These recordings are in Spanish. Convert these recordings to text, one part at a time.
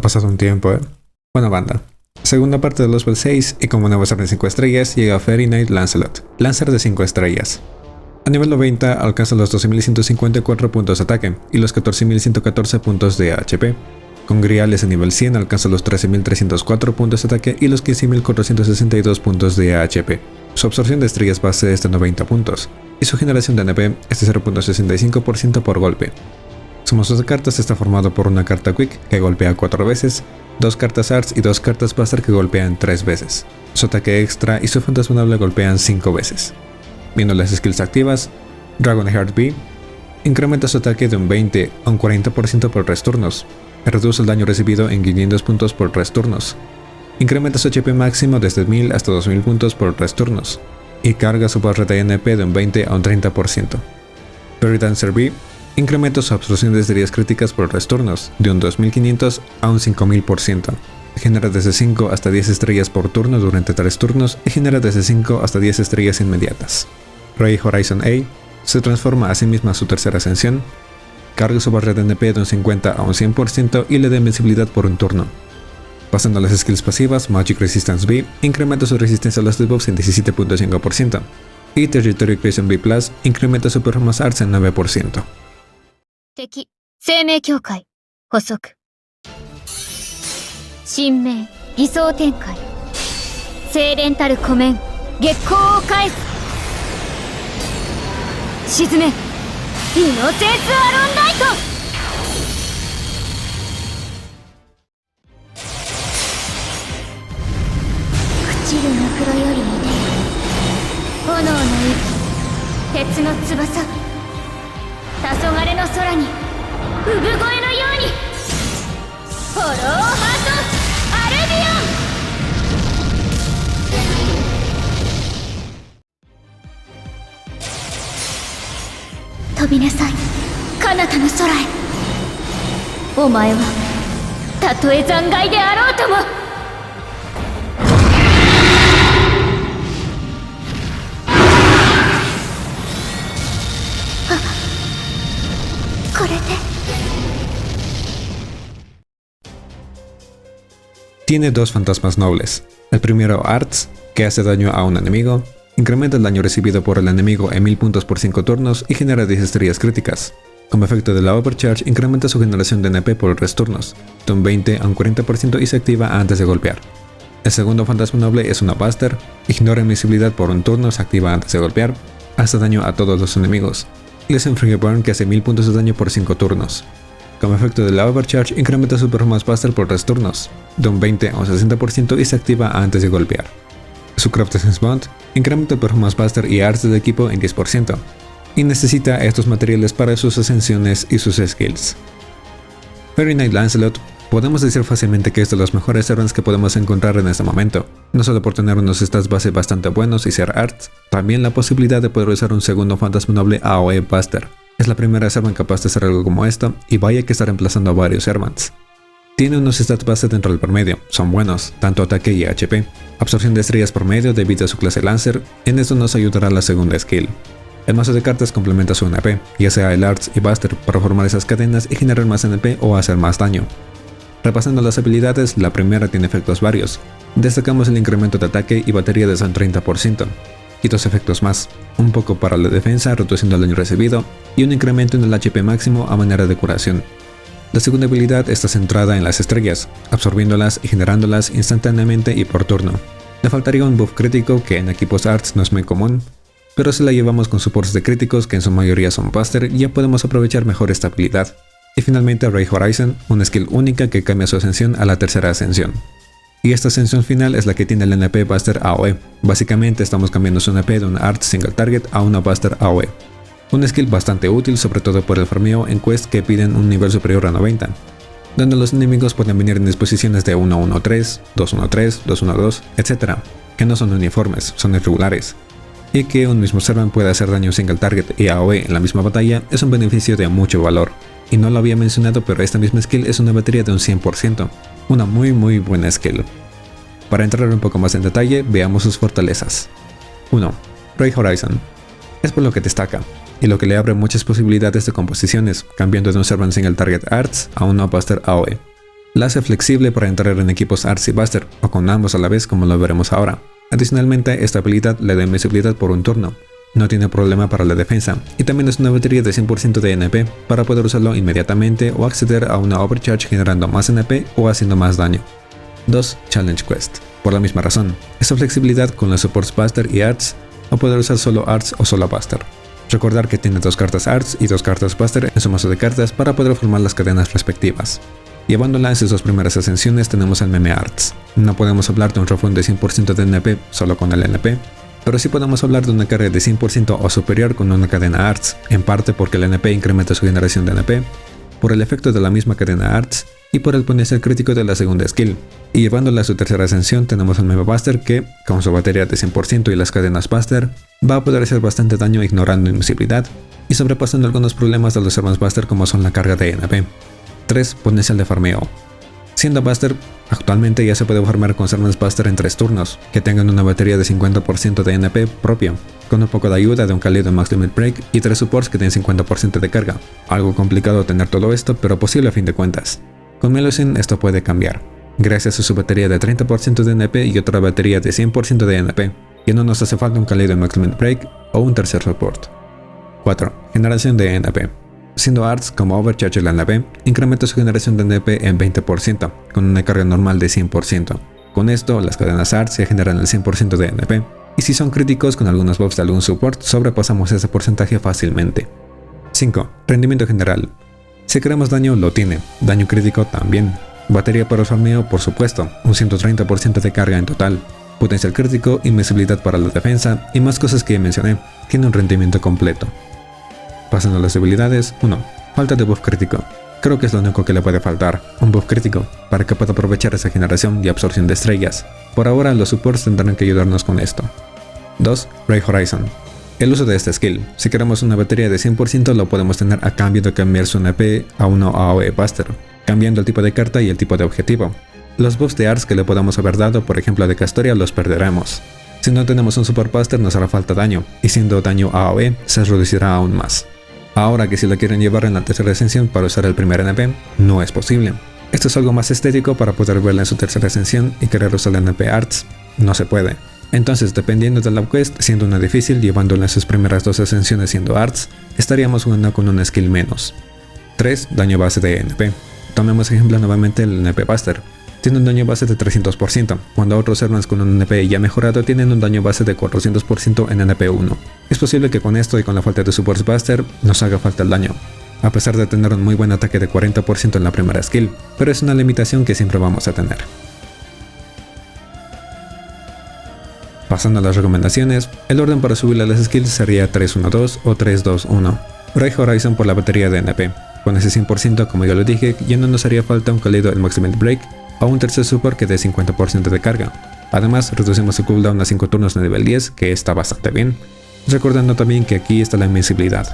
pasado un tiempo, Bueno, banda. Segunda parte de los Spell 6 y como nuevo ser de 5 estrellas llega Fairy Knight Lancelot, Lancer de 5 estrellas. A nivel 90 alcanza los 12.154 puntos de ataque y los 14.114 puntos de HP. Con Griales a nivel 100 alcanza los 13.304 puntos de ataque y los 15.462 puntos de HP. Su absorción de estrellas base es de 90 puntos y su generación de NP es de 0.65% por golpe. Su mazo de cartas está formado por una carta Quick que golpea 4 veces, 2 cartas Arts y 2 cartas Buster que golpean 3 veces. Su ataque extra y su fantasma golpean 5 veces. Viendo las skills activas, Dragonheart B incrementa su ataque de un 20 a un 40% por 3 turnos, reduce el daño recibido en 500 puntos por 3 turnos, incrementa su HP máximo desde 1000 hasta 2000 puntos por 3 turnos, y carga su barra de NP de un 20 a un 30%. Fairy Dancer B incrementa su absorción de estrellas críticas por 3 turnos, de un 2500 a un 5000%. Genera desde 5 hasta 10 estrellas por turno durante 3 turnos y genera desde 5 hasta 10 estrellas inmediatas. Ray Horizon A se transforma a sí misma a su tercera ascensión, carga su barra de NP de un 50 a un 100% y le da invencibilidad por un turno. Pasando a las skills pasivas, Magic Resistance B incrementa su resistencia a los debuffs en 17.5% y Territory Creation B Plus incrementa su Performance Arts en 9%. 敵生命協会補足神明偽装展開精錬たる湖面月光を返す沈めイノセンスアロンライト朽ちる枕よりに出よ炎の息鉄の翼黄昏の空に産声のようにホローハートアルビオン飛びなさい彼方の空へお前はたとえ残骸であろうともTiene 2 fantasmas nobles. El primero, Arts, que hace daño a un enemigo, incrementa el daño recibido por el enemigo en 1000 puntos por 5 turnos y genera 10 estrellas críticas. Como efecto de la Overcharge, incrementa su generación de NP por 3 turnos, de un 20 a un 40% y se activa antes de golpear. El segundo fantasma noble es una Buster, ignora invisibilidad por un turno, se activa antes de golpear, hace daño a todos los enemigos, y les inflige Burn que hace 1000 puntos de daño por 5 turnos. Como efecto de la Overcharge, incrementa su Performance Buster por 3 turnos, de un 20 a un 60% y se activa antes de golpear. Su Craftsman's Bond incrementa el Performance Buster y Arts del equipo en 10%, y necesita estos materiales para sus ascensiones y sus skills. Fairy Knight Lancelot, podemos decir fácilmente que es de los mejores servants que podemos encontrar en este momento, no solo por tener unos stats base bastante buenos y ser Arts, también la posibilidad de poder usar un segundo fantasma noble AOE Buster. Es la primera servant capaz de hacer algo como esto, y vaya que está reemplazando a varios servants. Tiene unos stats base dentro del promedio, son buenos, tanto ataque y HP. Absorción de estrellas por medio debido a su clase Lancer, en esto nos ayudará la segunda skill. El mazo de cartas complementa su NP, ya sea el Arts y Buster, para formar esas cadenas y generar más NP o hacer más daño. Repasando las habilidades, la primera tiene efectos varios. Destacamos el incremento de ataque y batería de hasta un 30%. Y 2 efectos más, un poco para la defensa reduciendo el daño recibido y un incremento en el HP máximo a manera de curación. La segunda habilidad está centrada en las estrellas, absorbiéndolas y generándolas instantáneamente y por turno. Le faltaría un buff crítico que en equipos Arts no es muy común, pero si la llevamos con supports de críticos que en su mayoría son Buster ya podemos aprovechar mejor esta habilidad. Y finalmente Ray Horizon, una skill única que cambia su ascensión a la tercera ascensión. Y esta ascensión final es la que tiene el NP Buster AOE. Básicamente estamos cambiando su NP de un Art Single Target a una Buster AOE. Una skill bastante útil sobre todo por el farmeo en quests que piden un nivel superior a 90, donde los enemigos pueden venir en disposiciones de 1-1-3, 2-1-3, 2-1-2, etc., que no son uniformes, son irregulares. Y que un mismo servant pueda hacer daño Single Target y AOE en la misma batalla es un beneficio de mucho valor. Y no lo había mencionado, pero esta misma skill es una batería de un 100%. Una muy buena skill. Para entrar un poco más en detalle, veamos sus fortalezas. 1. Ray Horizon. Es por lo que destaca, y lo que le abre muchas posibilidades de composiciones, cambiando de un Servant Single Target Arts a una Buster AOE. La hace flexible para entrar en equipos Arts y Buster, o con ambos a la vez como lo veremos ahora. Adicionalmente, esta habilidad le da invisibilidad por un turno. No tiene problema para la defensa, y también es una batería de 100% de NP para poder usarlo inmediatamente o acceder a una overcharge generando más NP o haciendo más daño. 2. Challenge Quest. Por la misma razón, esta flexibilidad con los supports Buster y Arts, o poder usar solo Arts o solo Buster. Recordar que tiene 2 cartas Arts y 2 cartas Buster en su mazo de cartas para poder formar las cadenas respectivas. Llevándola en sus 2 primeras ascensiones tenemos el meme Arts. No podemos hablar de un refund de 100% de NP solo con el NP, pero sí podemos hablar de una carga de 100% o superior con una cadena Arts, en parte porque el NP incrementa su generación de NP, por el efecto de la misma cadena Arts y por el potencial crítico de la segunda skill. Y llevándola a su tercera ascensión tenemos el meme Buster que, con su batería de 100% y las cadenas Buster, va a poder hacer bastante daño ignorando invisibilidad y sobrepasando algunos problemas de los armas Buster como son la carga de NP. 3. Potencial de farmeo. Siendo Buster, actualmente ya se puede farmear con armas Buster en 3 turnos, que tengan una batería de 50% de NP propio, con un poco de ayuda de un cálido Max Limit Break y 3 supports que tienen 50% de carga. Algo complicado tener todo esto, pero posible a fin de cuentas. Con Melusine esto puede cambiar, gracias a su batería de 30% de NP y otra batería de 100% de NP, y no nos hace falta un cálido Max Limit Break o un tercer support. 4. Generación de NP. Siendo Arts como Overcharge el NP, incrementa su generación de NP en 20%, con una carga normal de 100%. Con esto, las cadenas Arts se generan el 100% de NP, y si son críticos con algunos buffs de algún support, sobrepasamos ese porcentaje fácilmente. 5. Rendimiento general. Si queremos daño, lo tiene, daño crítico también. Batería para el farmeo, por supuesto, un 130% de carga en total. Potencial crítico, invisibilidad para la defensa, y más cosas que ya mencioné, tiene un rendimiento completo. Pasando a las debilidades, 1. Falta de buff crítico. Creo que es lo único que le puede faltar, un buff crítico, para que pueda aprovechar esa generación y absorción de estrellas. Por ahora los supports tendrán que ayudarnos con esto. 2. Ray Horizon. El uso de esta skill. Si queremos una batería de 100% lo podemos tener a cambio de cambiar su NP a uno AOE Buster, cambiando el tipo de carta y el tipo de objetivo. Los buffs de Arts que le podamos haber dado, por ejemplo de Castoria, los perderemos. Si no tenemos un Support Buster nos hará falta daño, y siendo daño AOE se reducirá aún más. Ahora que si la quieren llevar en la tercera ascensión para usar el primer NP, no es posible. Esto es algo más estético para poder verla en su tercera ascensión y querer usar el NP Arts, no se puede. Entonces, dependiendo de la quest, siendo una difícil, llevándola en sus primeras 2 ascensiones siendo Arts, estaríamos jugando con una skill menos. 3. Daño base de NP. Tomemos ejemplo nuevamente el NP Buster. Tiene un daño base de 300%, cuando otros armas con un NP ya mejorado tienen un daño base de 400% en NP1. Es posible que con esto y con la falta de supports Buster nos haga falta el daño, a pesar de tener un muy buen ataque de 40% en la primera skill, pero es una limitación que siempre vamos a tener. Pasando a las recomendaciones, el orden para subirle a las skills sería 3-1-2 o 3-2-1. Ray Horizon por la batería de NP. Con ese 100%, como ya lo dije, ya no nos haría falta un cálido el Max Limit Break o un tercer support que dé 50% de carga. Además, reducimos su cooldown a 5 turnos de nivel 10, que está bastante bien. Recordando también que aquí está la invencibilidad.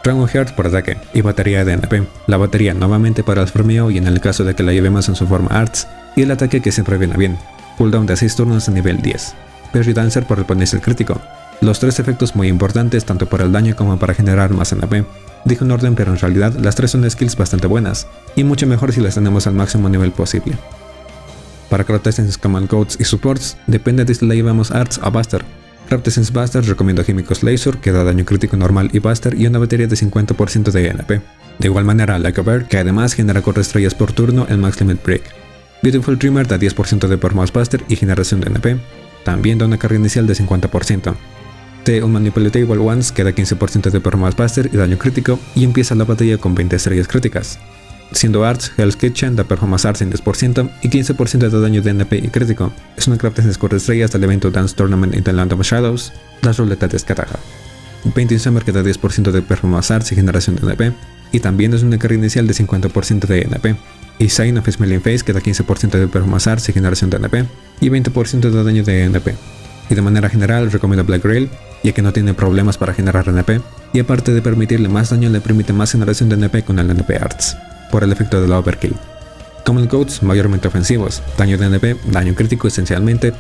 Rango Heart por ataque y batería de NP. La batería nuevamente para el farmeo y en el caso de que la llevemos en su forma Arts, y el ataque que siempre viene bien. Cooldown de 6 turnos de nivel 10. Perry Dancer por el potencial crítico. Los 3 efectos muy importantes tanto para el daño como para generar más NP. Dije un orden, pero en realidad las 3 son skills bastante buenas, y mucho mejor si las tenemos al máximo nivel posible. Para Craft Essence, Command Codes y Supports, depende de si la llevamos Arts o Buster. Craft Essence Buster recomiendo Químicos Laser, que da daño crítico normal y Buster, y una batería de 50% de NP. De igual manera, Like a Bird, que además genera 4 estrellas por turno en Max Limit Break. Beautiful Dreamer da 10% de performance Buster y generación de NP. También da una carga inicial de 50%. The Unmanipulatable Ones que da 15% de performance Buster y daño crítico, y empieza la batalla con 20 estrellas críticas. Siendo Arts, Hell's Kitchen da performance Arts en 10% y 15% de daño de NP y crítico. Es una Craft Essence 4 estrellas del evento Dance Tournament in the Land of Shadows, la ruleta de Skatagha. Painting Summer que da 10% de performance Arts y generación de NP, y también es una carga inicial de 50% de NP. Y Sign of Smiling Face que da 15% de performance Arts y generación de NP, y 20% de daño de NP. Y de manera general recomiendo Black Grail, ya que no tiene problemas para generar NP, y aparte de permitirle más daño le permite más generación de NP con el NP Arts, por el efecto de la Overkill. Common Codes mayormente ofensivos, daño de NP, daño crítico esencialmente,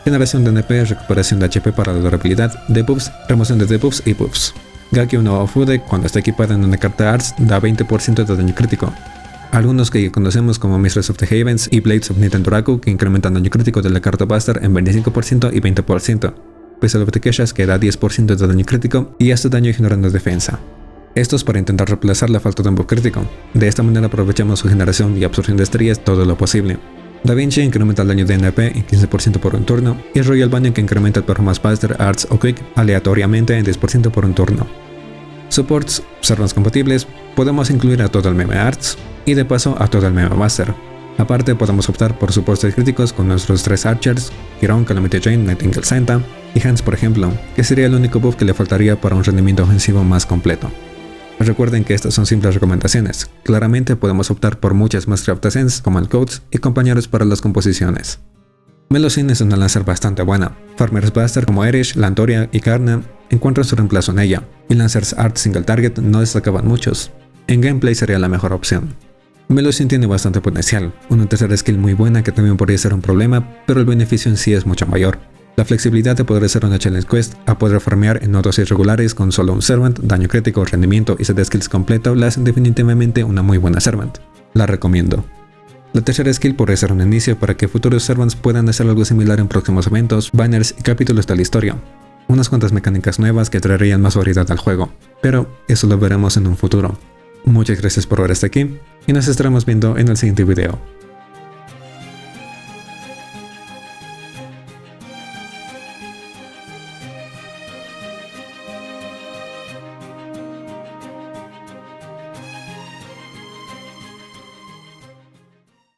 generación de NP, recuperación de HP para la durabilidad, debuffs, remoción de debuffs y buffs. Gakyu no Ofude, cuando está equipada en una carta Arts, da 20% de daño crítico. Algunos que ya conocemos como Mistress of the Havens y Blades of Nintenduraku, que incrementan daño crítico de la carta Buster en 25% y 20%. Pistol of the Keshas, que da 10% de daño crítico y hasta daño ignorando defensa. Estos para intentar reemplazar la falta de un buff crítico. De esta manera aprovechamos su generación y absorción de estrellas todo lo posible. Da Vinci incrementa el daño de NP en 15% por un turno, y Royal Banyan que incrementa el Performance Buster, Arts o Quick aleatoriamente en 10% por un turno. Supports, servants compatibles, podemos incluir a todo el meme Arts y de paso a todo el meme Buster. Aparte podemos optar por soportes críticos con nuestros 3 Archers, Hiron, Calamity Jane, Nightingale Santa y Hans por ejemplo, que sería el único buff que le faltaría para un rendimiento ofensivo más completo. Recuerden que estas son simples recomendaciones, claramente podemos optar por muchas más craft essence como el Codes y compañeros para las composiciones. Melusine es una Lancer bastante buena, Farmers Buster como Erish, Lantoria y Karna encuentran su reemplazo en ella, y Lancers Art Single Target no destacaban muchos. En gameplay sería la mejor opción. Melusine tiene bastante potencial, una tercera skill muy buena que también podría ser un problema, pero el beneficio en sí es mucho mayor. La flexibilidad de poder hacer una challenge quest a poder farmear en nodos irregulares con solo un servant, daño crítico, rendimiento y set de skills completo la hacen definitivamente una muy buena servant. La recomiendo. La tercera skill podría ser un inicio para que futuros servants puedan hacer algo similar en próximos eventos, banners y capítulos de la historia. Unas cuantas mecánicas nuevas que traerían más variedad al juego, pero eso lo veremos en un futuro. Muchas gracias por ver hasta aquí y nos estaremos viendo en el siguiente video.